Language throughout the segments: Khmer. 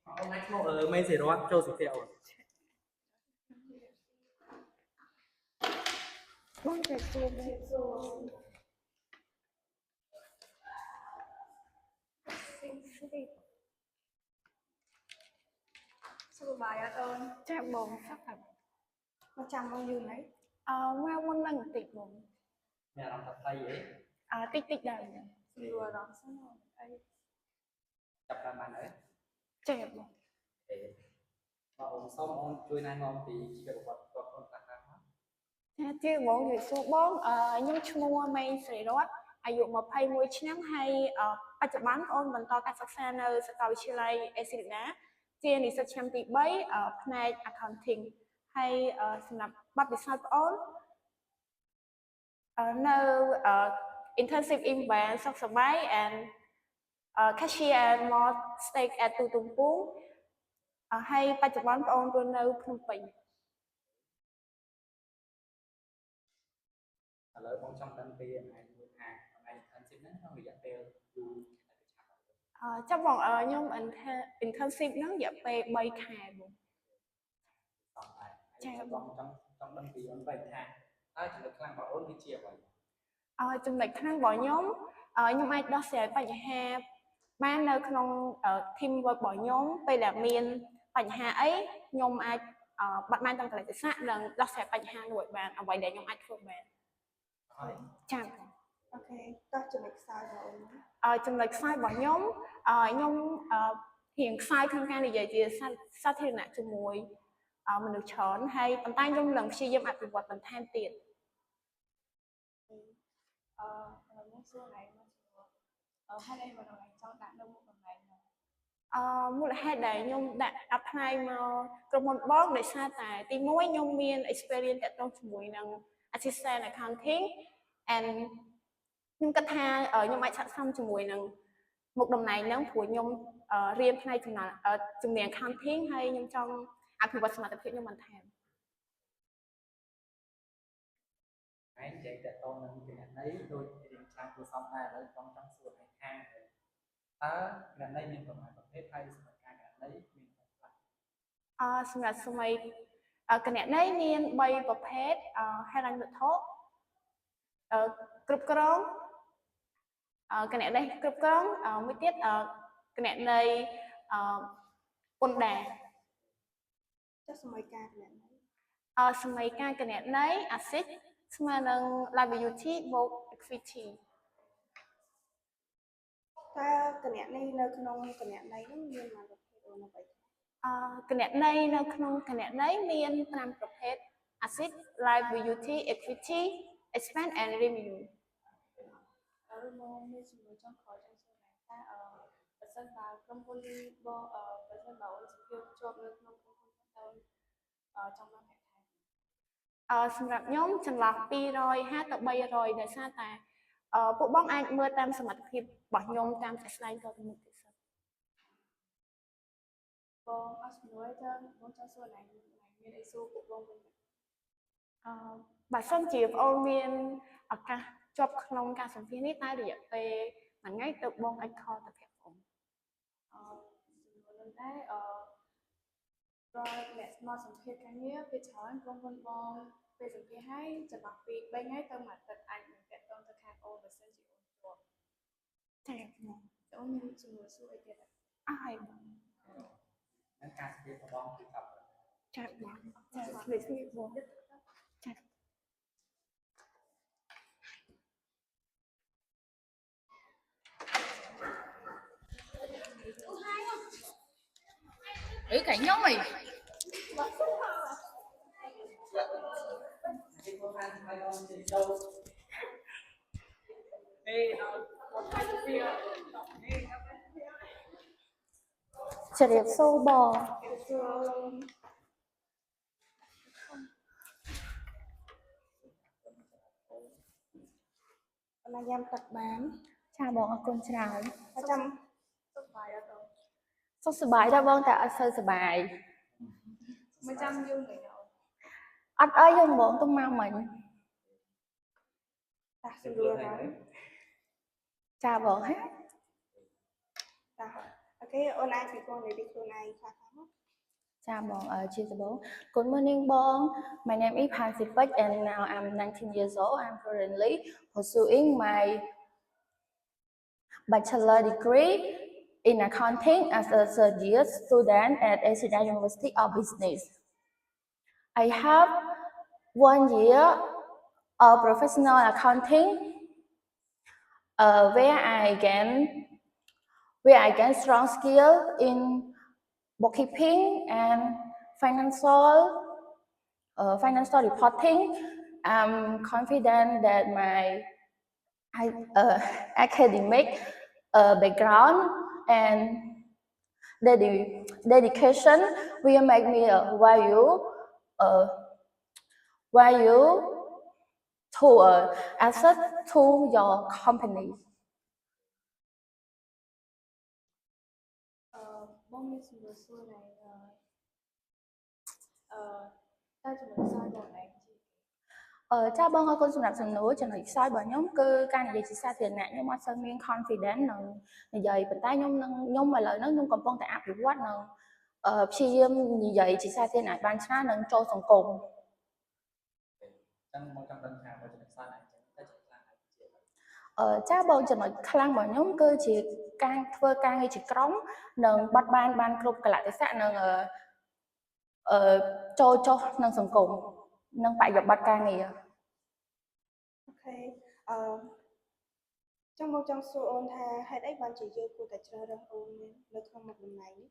Ông anh một mấy gì đó cho sự kẹo Bon chạy Sư bài ạ ơn. chạy bồn sắp tập. Mà chăm bao nhiêu đấy? Qua môn năng tịch bồn. nhà làm tập tay vậy Tích đầy. Vừa đó xong rồi đây. tập làm bàn đấy Chạy bồn. mà ông xong ông chui nai ngon thì chỉ cần vật con tặng làm Chứ bồn thì số bồn nhưng chung mây sợi rốt. អាយុ21ឆ្នាំហើយបច្ចុប្បន្នបងអូនបន្តការសិក្សានៅសាកលវិទ្យាល័យ Esrida ជានិស្សិតឆ្នាំទី3ផ្នែក Accounting ហើយសម្រាប់បទពិសោធន៍បងអូននៅ Intensive in Bank សុខសប្បាយ and Cashier and More Stake at ទូទំពូហើយបច្ចុប្បន្នបងអូនរស់នៅភ្នំពេញ ឥឡូវបងចង់ដឹងពីថ្ងៃមួយថាថ្ងៃខាងជិតហ្នឹងក្នុងរយៈពេលយូរចាប់បងខ្ញុំ intensive ហ្នឹងរយៈពេល3ខែបងចាបងចង់ដឹងពីអូនវិញថាតើចំណុចខ្លាំងរបស់អូនគឺជាអ្វីចំណុចខ្លាំងរបស់ខ្ញុំអាចដោះស្រាយបញ្ហាបាននៅក្នុង team work របស់ខ្ញុំពេលដែលមានបញ្ហាអីខ្ញុំអាចបត់បែនតាំងកលិទ្ធិសាស្ត្រនិងដោះស្រាយបញ្ហានោះឲ្យបានអ្វីដែលខ្ញុំអាចធ្វើបានចា៎អូខេតោះចំណុចខ្សោយរបស់អូនចំណុចខ្សោយរបស់ខ្ញុំរៀងខ្សោយក្នុងការនិយាយជាសាធារណៈជាមួយមនុស្សច្រើនហើយប៉ុន្តែខ្ញុំនឹងព្យាយាមអភិវឌ្ឍបន្ថែមទៀតខ្ញុំសួរណៃមកហេតុអីមកណៃចង់ដាក់នៅមុខតំណែងហ្នឹងមូលហេតុដែលខ្ញុំដាក់ apply មកក្រុមហ៊ុនបងដោយសារតែទី1ខ្ញុំមាន experience ទាក់ទងជាមួយនឹង assistant accounting and ខ្ញុំគិតថាខ្ញុំអាចស័ក្តិសមជាមួយនឹងមុខតំណែងហ្នឹងព្រោះខ្ញុំរៀនផ្នែកជំនាញ accounting ហើយខ្ញុំចង់អភិវឌ្ឍសមត្ថភាពខ្ញុំបន្ថែមហើយនិយាយទាក់ទងនឹងគណនេយ្យដូចរៀងខ្លាំងគួរសមដែរឥឡូវបងចង់សួរឯខាងតើគណនេយ្យមានប្រមាណប្រភេទហើយសម្រាប់ការគណនេយ្យមានប្រភេទសម្រាប់សម័យគណនេយ្យមាន3ប្រភេទហិរញ្ញវត្ថុគ្រប់គ្រងគណនេយ្យគ្រប់គ្រងមួយទៀតគណនេយ្យពន្ធដារចុះសម័យការគណនេយ្យសម័យការគណនេយ្យ asset ស្មើនឹង liability បូក equity តើគណនេយ្យនៅក្នុងគណនេយ្យហ្នឹងមានប្រភេទអូនអ្វីគណនេយ្យនៅក្នុងគណនេយ្យមាន5ប្រភេទ asset liability equity expense and revenue មកមានជំនួយចុងក្រោយចង់សួរថាបើសិនបើក្រុមហ៊ុនបងបើសិនបើអូនជាប់នៅក្នុងក្រុមហ៊ុនតើចង់បានប្រាក់ខែសម្រាប់ខ្ញុំចន្លោះ250ទៅ300ដោយសារតែពួកបងអាចមើលតាមសមត្ថភាពរបស់ខ្ញុំតាមជាក់ស្ដែងទៅមុខទៀតសិនបងអត់ស្រួលទេបងចង់សួរណៃមានអីសួរពួកបងវិញបើសិនជាបងអូនមានឱកាសជាប់ក្នុងការសម្ភាសន៍នេះតែរយៈពេលមួយថ្ងៃទៅបងអាចខលទៅប្រាប់បងជំនួយនឹងដែរដល់អ្នកមកសម្ភាសន៍ការងារពេលច្រើនក្រុមហ៊ុនបងពេលសម្ភាសន៍ហើយចន្លោះពី3ថ្ងៃទៅមួយអាទិត្យអាចនឹងតាក់ទងទៅខាងអូនបើសិនជាអូនជាប់ចា៎អូនមានជំនួយសួរអីទៀតហើយបងនឹងការសម្ភាសន៍របស់បងគឺថាចា៎បងចា៎លេខនេះបងចា៎cả nhóm mày chả đẹp sâu bò là giam tập bán chào bọn con chào trăm số sự bài đó vâng tại sơ sự bài 100 dương người nào anh ơi dùng bọn tôi mau mình chào bọn hết អូខេអូនអាចពីបងនិយាយពីខ្លួនឯងខ្លះផង ចាបងជាដំបូង Good morning បង My name is Pacific and now I'm 19 years old. I'm currently pursuing my bachelor degree in accounting as a third year student at Asia University of Business. I have 1 year of professional accounting where I gain strong skill in bookkeeping and financial reporting. I'm confident that my academic background and dedication will make me a value to asset to your company. បងមានសំណួរសួរណៃតែចំណុចខ្សោយបងឯងជា ចាបងអរគុណសម្រាប់សំណួរចំណុចខ្សោយរបស់ខ្ញុំគឺការនិយាយជាសាធារណៈខ្ញុំអត់សូវមាន confident នឹងនិយាយប៉ុន្តែខ្ញុំឥឡូវហ្នឹងខ្ញុំកំពុងតែអភិវឌ្ឍនិងព្យាយាមនិយាយជាសាធារណៈបានច្រើននិងចូលសង្គម ចឹងមកចង់ដឹងថាបើចំណុចខ្សោយណាចឹងតែចំណុចខ្លាំងណាជា ចាបងចំណុចខ្លាំងរបស់ខ្ញុំគឺជាការធ្វើការងារជាក្រុមនិងបត់បានគ្រប់កលៈទេសៈនិងចូលចុះក្នុងសង្គមនិងបរិយាបន្នការងារ អូខេចង់មកចង់សួរអូនថាហេតុអីបានជាយើងគួរតែជ្រើសរើសអូននៅក្នុងមុខតំណែងនេះ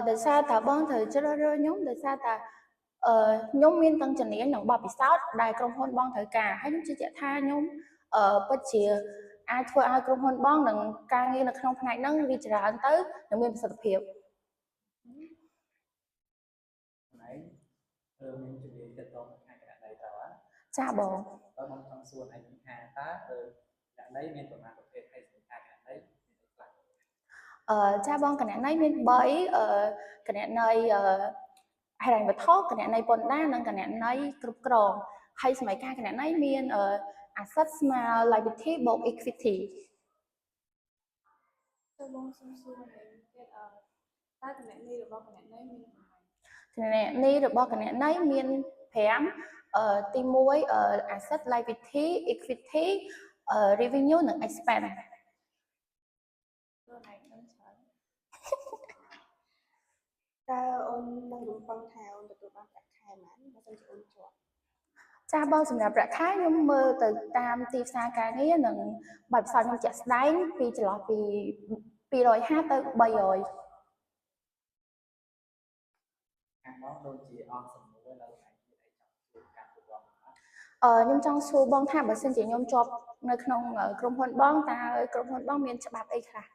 ដោយសារតែបងត្រូវជ្រើសរើសខ្ញុំដោយសារតែខ្ញុំមានទាំងជំនាញនិងបទពិសោធន៍ដែលក្រុមហ៊ុនបងត្រូវការហើយខ្ញុំជឿជាក់ថាខ្ញុំពិតជាអាចធ្វើឲ្យក្រុមហ៊ុនបងនិងការងារនៅក្នុងផ្នែកហ្នឹងរីកចម្រើនទៅនិងមានប្រសិទ្ធភាព ណៃមានជំនាញទៅដល់ខាងគណនេយ្យតើ ចាបង បើមកចង់សួរឯងថាតើគណនេយ្យមានប្រមាណប្រភេទហើយសម្រាប់គណនេយ្យមានអីខ្លះ ចាបងគណនេយ្យមាន3គណនេយ្យហិរញ្ញវត្ថុគណនេយ្យពន្ធដារនិងគណនេយ្យគ្រប់គ្រងហើយសម័យកាលគណនេយ្យមាន asset ស្មើ liability បូក equity ទៅបងសុំសួរណៃទៀតតើគណនីរបស់គណនីមានប្រមាណ គណនីរបស់គណនេយ្យមាន5ទី1 asset liability equity revenue និង expense ខ្លួនឯងដឹងច្រើនតើអូននឹងរំពឹងថាអូនទទួលបានប្រាក់ខែប៉ុន្មានបើសិនជាអូនជាប់ ចាបងសម្រាប់ប្រាក់ខែខ្ញុំមើលទៅតាមទីផ្សារការងារនិងបទពិសោធន៍ខ្ញុំជាក់ស្ដែងពីចន្លោះពី250ទៅ300 ខាងបងដូចជាអស់សំណួរនៅឯងមានអីចង់សួរការទូបងអត់ ខ្ញុំចង់សួរបងថាបើសិនជាខ្ញុំជាប់នៅក្នុងក្រុមហ៊ុនបងតើក្រុមហ៊ុនបងមានច្បាប់អីខ្លះ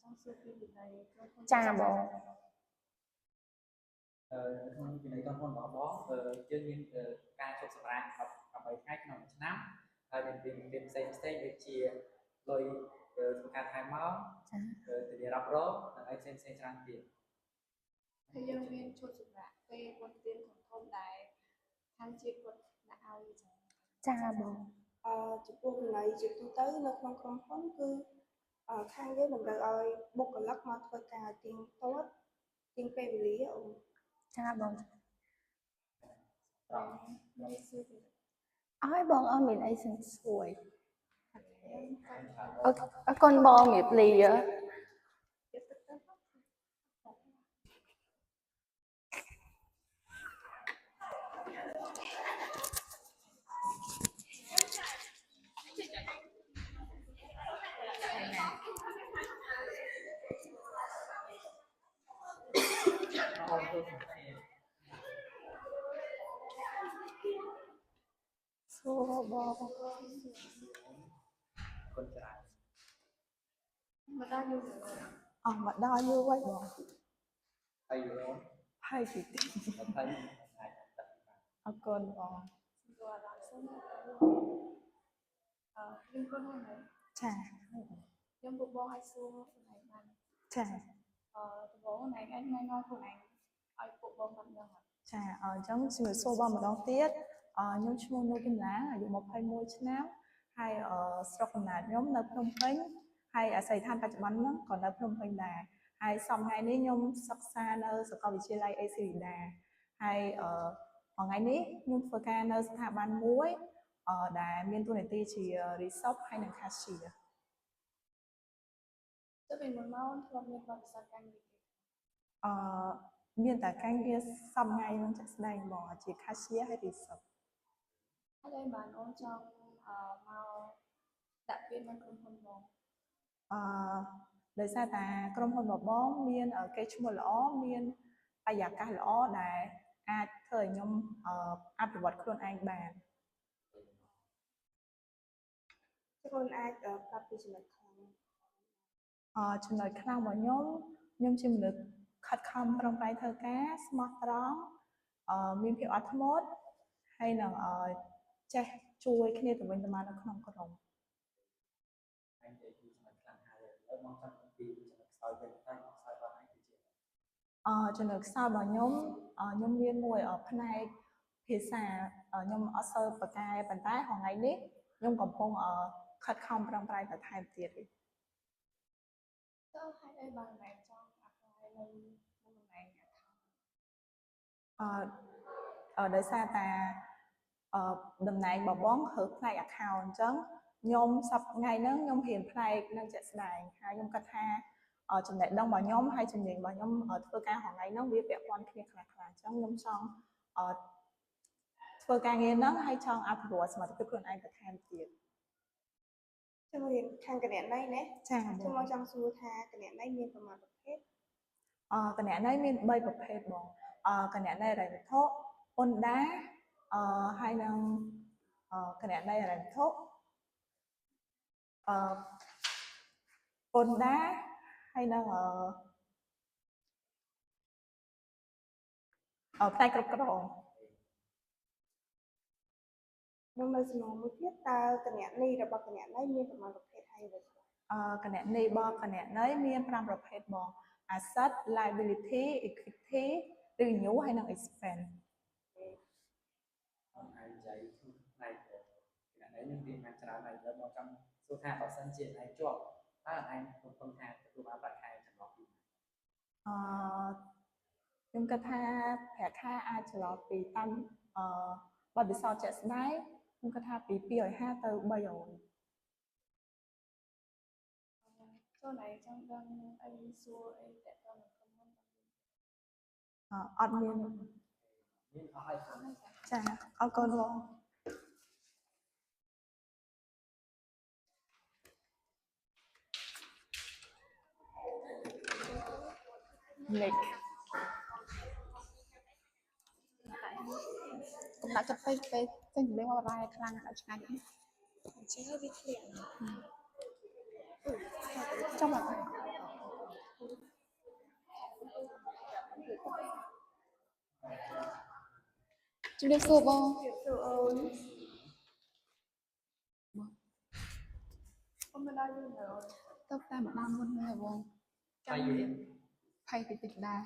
ចង់សួរពីវិន័យក្រុមហ៊ុន ចាបង ក្នុងវិន័យក្រុមហ៊ុនរបស់បងយើងមានការជប់សម្រាប់8ថ្ងៃក្នុងមួយឆ្នាំហើយមានផ្សេងដូចជាលុយធ្វើការថែមមកធានារ៉ាប់រងនិងអីផ្សេងច្រើនទៀត ហើយយើងមានឈុតសម្រាប់ពេលបុណ្យទានធំៗដែលខាងជាតិគាត់ដាក់ឲ្យចឹង ចាបង ចំពោះវិន័យជាទូទៅនៅក្នុងក្រុមហ៊ុនគឺខាងយើងតម្រូវឲ្យបុគ្គលិកមកធ្វើការទៀងទាត់ទៀងពេលវេលាអូន ចាបង មានសួរទៀត អើយបងអត់មានអីសួរអរគុណបងមេផ្លី ទៀតទៅ សួរបង คนច្រើន មកដល់យូរ អស់មកដល់យូរហើយបង ហើយយូរ ហើយទីទី 20ថ្ងៃទឹក អរគុណបង សួរដល់សុំខ្ញុំគាត់ហ្នឹង ចា ខ្ញុំពុកបងឲ្យសួរខ្លួនឯងបាន ចា ដំបូងខ្លួនឯងអាចណែនាំខ្លួនឯងឲ្យពុកបងគាត់ដឹងអត់ ចាអញ្ចឹងជំរាបសួរបងម្ដងទៀតខ្ញុំឈ្មោះនូគីមឡាអាយុ21ឆ្នាំហើយស្រុកកំណើតខ្ញុំនៅភ្នំពេញ ហើយអាស័យដ្ឋានបច្ចុប្បន្នហ្នឹងក៏នៅភ្នំពេញដែរហើយសប្តាហ៍ថ្ងៃនេះខ្ញុំសិក្សានៅសាកលវិទ្យាល័យ AC ដាហើយថ្ងៃនេះខ្ញុំធ្វើការនៅស្ថាប័នមួយដែលមានតួនាទីជា resource ហើយនិង cashier ចុះពីមុនមកធ្លាប់មានបទពិសោធន៍ការងារទេ មានតែការងារសប្តាហ៍ថ្ងៃហ្នឹងចាក់ស្ដែងបងជា cashier ហើយ resource ហើយបានអូនចង់មកដាក់ពាក្យនៅក្រុមហ៊ុនបង ដោយសារតែក្រុមហ៊ុនបងមានកេរ្តិ៍ឈ្មោះល្អមានបរិយាកាសល្អដែលអាចធ្វើឲ្យខ្ញុំអភិវឌ្ឍខ្លួនឯងបាន ខ្លួនអាចប្រាប់ពីចំណុចខ្លាំង ចំណុចខ្លាំងរបស់ខ្ញុំជាមនុស្សខិតខំប្រឹងប្រែងធ្វើការស្មោះត្រង់មានភាពអត់ធ្មត់ហើយនឹងចេះជួយគ្នាទៅវិញទៅមកនៅក្នុងក្រុម ហើយនិយាយពីចំណុចខ្លាំងហើយឥឡូវមកចង់អំពីចំណុចខ្សោយវិញតែខ្សោយរបស់ឯងគឺជា ចំណុចខ្សោយរបស់ខ្ញុំមានមួយផ្នែកភាសាខ្ញុំអត់សូវប្រកែប៉ុន្តែថ្ងៃនេះខ្ញុំកំពុងខិតខំប្រឹងប្រែងបន្ថែមទៀត ចុះហេតុអីបានមិនចង់ apply នៅតំណែង account ដោយសារតែតំណែងបងគឺផ្នែក account អញ្ចឹងខ្ញុំសប្តាហ៍ថ្ងៃហ្នឹងខ្ញុំរៀនផ្នែកនឹងជាក់ស្ដែងហើយខ្ញុំគិតថាចំណេះដឹងរបស់ខ្ញុំហើយជំនាញរបស់ខ្ញុំធ្វើការហងៃហ្នឹងវាពាក់ព័ន្ធគ្នាខ្លះៗអញ្ចឹងខ្ញុំចង់ធ្វើការងារហ្នឹងហើយចង់អភិវឌ្ឍសមត្ថភាពខ្លួនឯងបន្ថែមទៀត ខ្ញុំរៀនខាងគណនេយ្យណាចា៎ ខ្ញុំមកចង់សួរថាគណនេយ្យមានប្រមាណប្រភេទ គណនេយ្យមាន3ប្រភេទបងគណនេយ្យហិរញ្ញវត្ថុពន្ធដារហើយនឹងគណនេយ្យហិរញ្ញវត្ថុពន្ធដារហើយនឹងផ្នែកគ្រប់គ្រង ខ្ញុំនៅសំណួរមួយទៀតតើគណនេយ្យរបស់គណនេយ្យមានប្រមាណប្រភេទហើយឬ គណនេយ្យរបស់គណនេយ្យមាន5ប្រភេទបង asset liability equity revenue ហើយនិង expense អនឯងនិយាយផ្នែកគណៈឯងនឹងរៀនបានច្រើនហើយឥឡូវមកចង់សួរថាបើសិនជាឯងជាប់តើឯងកំពុងថាទទួលបានប្រាក់ខែចន្លោះពី ខ្ញុំគិតថាប្រាក់ខែអាចចន្លោះពីតាមបទពិសោធន៍ជាក់ស្ដែងខ្ញុំគិតថាពី250ទៅ300 ចូលណៃចង់ដឹងអីសួរអីតើតើនៅក្រុមហ៊ុន អត់មាន មានអស់ហើយ ចាអរគុណបងលេខ កុំដាក់ចិត្តពេកពេញចម្រៀងបរ៉ាយខ្លាំងដល់ឆ្ងាញ់ ចេះវាធ្លាក់ ចាំមកជំរាបសួរបង សួរអូនអូនមិនដល់យូរនៅអូន ទៅតែម្ដងមុនហ្នឹងបង តែយូរ ផៃតិចៗដែរ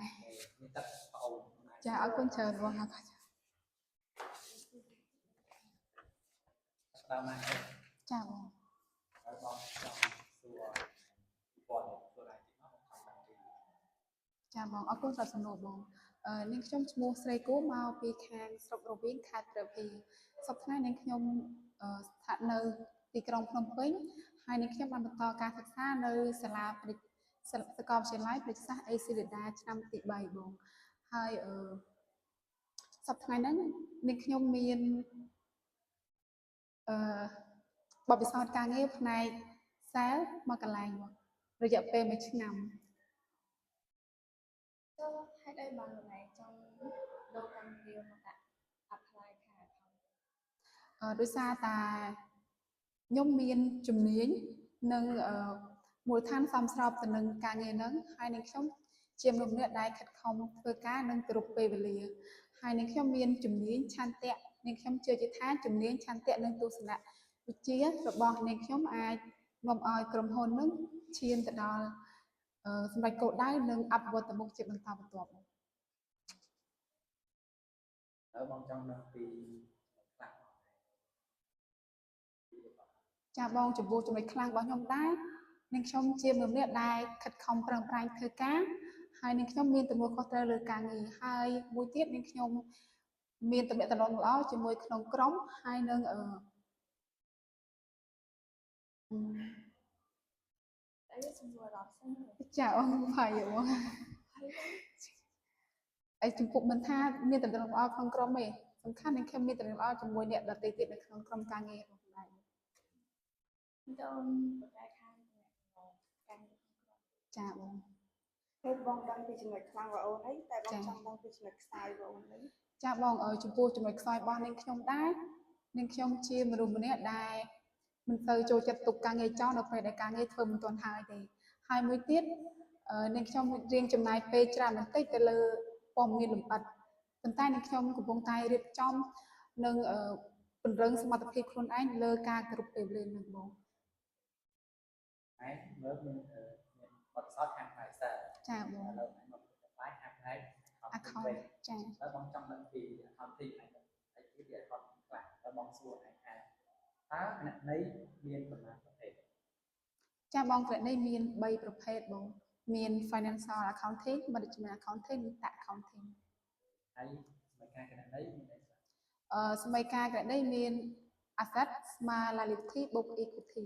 មានទឹកប្អូន ចាអរគុណច្រើនបងណា ស្ដាប់មក ចាបង ហើយបងចង់សួរព័ន្ធខ្លួនឯងទីមកបងចង់ដឹងទី ចាបងអរគុណសម្រាប់សំណួរបងនាងខ្ញុំឈ្មោះស្រីគូមកពីខាងស្រុករវៀងខេត្តព្រះវិហារសប្តាហ៍ថ្ងៃនាងខ្ញុំស្ថិតនៅទីក្រុងភ្នំពេញហើយនាងខ្ញុំបានបន្តការសិក្សានៅសាលាសាកលវិទ្យាល័យពេទ្យសាស្ត្រ AC ដាឆ្នាំទី3បងហើយសប្តាហ៍ថ្ងៃហ្នឹងនាងខ្ញុំមានបទពិសោធន៍ការងារផ្នែក sale មកកន្លែងមករយៈពេល1ឆ្នាំ ចុះហេតុអីបានណៃចង់ដូរកម្មវិធីមកដាក់ apply ខាង account ដោយសារតែខ្ញុំមានជំនាញនិងមូលដ្ឋានសមស្របទៅនឹងការងារហ្នឹងហើយនឹងខ្ញុំជាមនុស្សម្នាក់ដែលខិតខំធ្វើការនិងគោរពពេលវេលាហើយនឹងខ្ញុំមានជំនាញឆន្ទៈនិងខ្ញុំជឿជាក់ថាជំនាញឆន្ទៈនិងទស្សនៈវិជ្ជារបស់អ្នកខ្ញុំអាចនាំឲ្យក្រុមហ៊ុននឹងឈានទៅដល់សម្រាប់គោលដៅនិងអភិវឌ្ឍទៅមុខជាបន្តបន្ទាប់ ហើយបងចង់ដឹងពីខ្លះ ចាបងចំពោះចំណុចខ្លាំងរបស់ខ្ញុំដែរ នាងខ្ញុំជាមនុស្សម្នាក់ដែលខិតខំប្រឹងប្រែងធ្វើការហើយនាងខ្ញុំមានទំនួលខុសត្រូវលើការងារហើយមួយទៀតនាងខ្ញុំមានទំនាក់ទំនងល្អជាមួយក្នុងក្រុមហើយនឹងតែវាសំដៅដល់ផ្សេង ចាអូនហើយបងហើយចំពោះមិនថាមានទំនាក់ទំនងល្អក្នុងក្រុមទេសំខាន់នាងខ្ញុំមានទំនាក់ទំនងល្អជាមួយអ្នកដទៃទៀតនៅក្នុងក្រុមការងាររបស់ដែរ តើអូនបកខាងការងារក្នុងក្រុម ចាបង ហើយបងដឹងពីចំណុចខ្លាំងរបស់អូនហើយតែបងចង់ដឹងពីចំណុចខ្សោយរបស់អូនវិញ ចាបងចំពោះចំណុចខ្សោយរបស់នាងខ្ញុំដែរនាងខ្ញុំជាមនុស្សម្នាក់ដែលមិនទៅចូលចិត្តទុកការងារចោលនៅពេលដែលការងារធ្វើមិនទាន់ហើយទេហើយមួយទៀតនាងខ្ញុំរៀងចំណាយពេលច្រើនបន្តិចទៅលើព័ត៌មានលម្អិតប៉ុន្តែនាងខ្ញុំកំពុងតែរៀបចំនិងពង្រឹងសមត្ថភាពខ្លួនឯងលើការគ្រប់ពេលវេលានឹងបង ហើយមើលមានបទពិសោធន៍ខាងផ្នែកសារ ចាបង ឥឡូវមកផ្នែកខាងផ្នែក account ចា แล้วบางจังหวะที่ทำที่ไหนไอ้ที่เดียร์ความกลางแล้วบางส่วนไอ้แอนถ้าขณะนี้เรียนประมาณประเภท ចាបងប្រនេះមាន3ប្រភេទបងមាន financial accounting management accounting និង tax accounting ហើយสมัยการขณะนี้มีอะไร សម័យកាលក្រនេះមាន asset ស្មើ liability បូក equity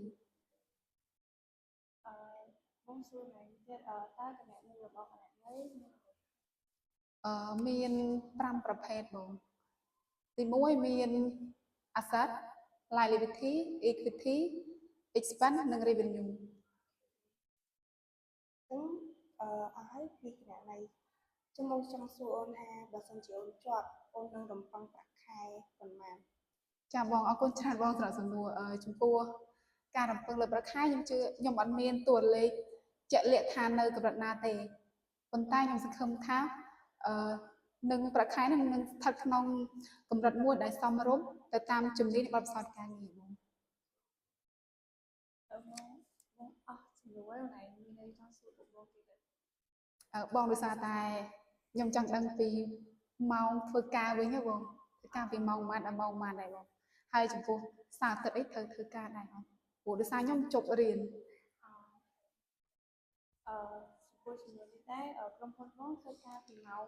បងសួរមែនទៀតតើគណៈមួយរបស់គណៈនេះ មាន5ប្រភេទបងទី1មាន asset liability equity expense និង revenue អស់ហើយពីគណៈនៃខ្ញុំមកចង់សួរអូនថាបើសិនជាអូនជាប់អូននឹងរំពឹងប្រាក់ខែប៉ុន្មាន ចាបងអរគុណច្រើនបងសម្រាប់សំណួរចំពោះការរំពឹងលើប្រាក់ខែខ្ញុំជឿខ្ញុំអត់មានតួលេខជាក់លាក់ថានៅកម្រិតណាទេប៉ុន្តែខ្ញុំសង្ឃឹមថានឹងប្រាក់ខែនឹងស្ថិតក្នុងកម្រិតមួយដែលសមរម្យទៅតាមជំនាញបទពិសោធន៍ការងារបង បងអស់ជំនួយណៃមានន័យចង់សួរបងទៀត បងដោយសារតែខ្ញុំចង់ដឹងពីម៉ោងធ្វើការវិញហ៎បងធ្វើការពីម៉ោងប៉ុន្មានដល់ម៉ោងប៉ុន្មានដែរបងហើយចំពោះសៅរ៍អាទិត្យអីត្រូវធ្វើការដែរបងព្រោះដោយសារខ្ញុំជប់រៀន ចំពោះជំនួយនេះដែរក្រុមហ៊ុនបងធ្វើការពីម៉ោង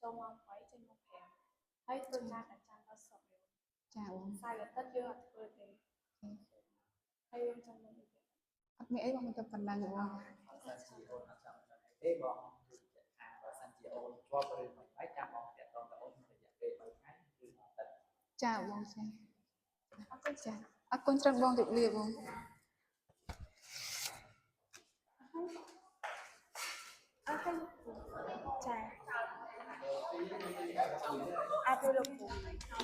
ចូលម៉ោង8ចេញម៉ោង5ហើយធ្វើការប្រចាំដល់សុក្រ ចាបង សៅរ៍អាទិត្យយើងអត់ធ្វើទេហើយយើងចង់នឹង អត់មានអីបងមិនទៅប៉ុណ្ណឹងបង สันจีโอนอาจารย์เอ๊ะบอกคือจะทางว่าสันจีโอนชอบเรื่องไหนจำมองแต่ตอนแต่โอนมันจะเป็นแบบไหนคือแต่ ចាបងចាអរគុណចាអរគុណច្រើនបងជម្រាបបង ចាអាចទៅលោកគ្រូ